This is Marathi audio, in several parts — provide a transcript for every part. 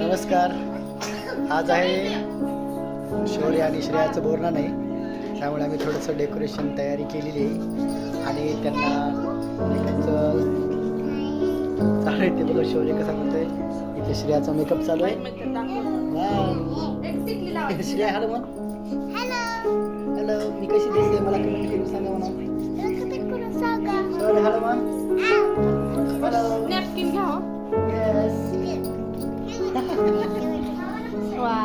नमस्कार. आज आहे शौर्य आणि श्रेयाचं बोलणं नाही, त्यामुळे आम्ही थोडंसं डेकोरेशन तयारी केलेली आहे आणि त्यांना मेकअपचं चालू आहे. ते बघा शौर्य कसा म्हणतोय. इथे श्रेयाचा मेकअप चालू आहे. श्रेया हॅलो म्हण. हॅलो, मी कशी दिसते मला कमेंट करून सांगा म्हणा. शौर्य हॅलो म्हण. हॅलो. नॅपकिन घ्या. येस. वा.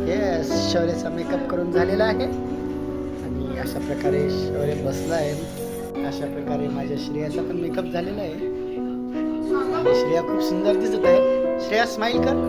येस, शौर्याचा मेकअप करून झालेला आहे आणि अशा प्रकारे शौर्य बसला आहे. अशा प्रकारे माझ्या श्रेयाचा पण मेकअप झालेला आहे आणि श्रेया खूप सुंदर दिसत आहे. श्रेया स्माइल कर.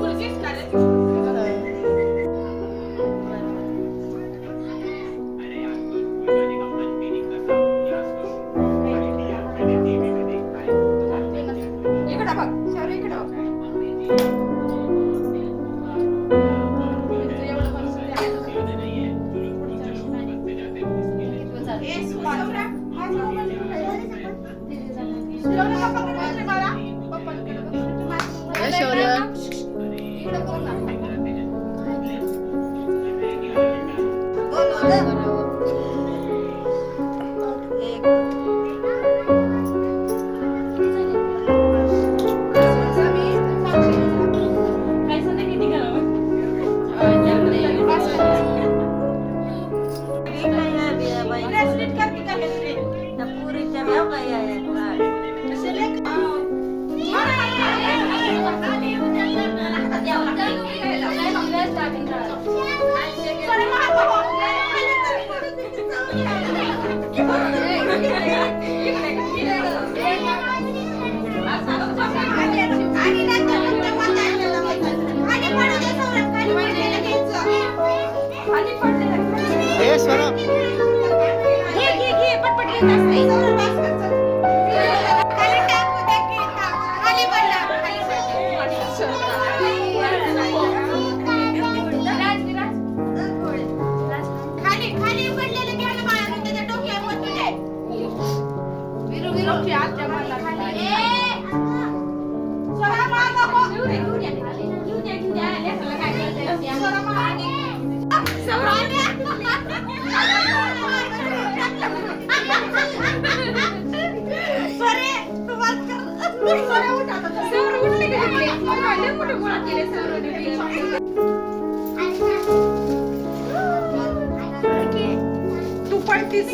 तू पडतीस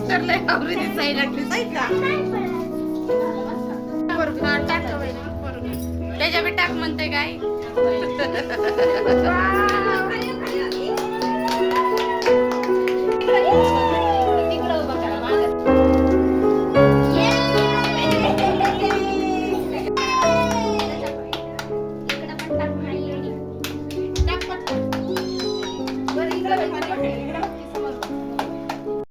तर लय आवरी दिसायला लागली त्याच्या बी टाक म्हणते काय.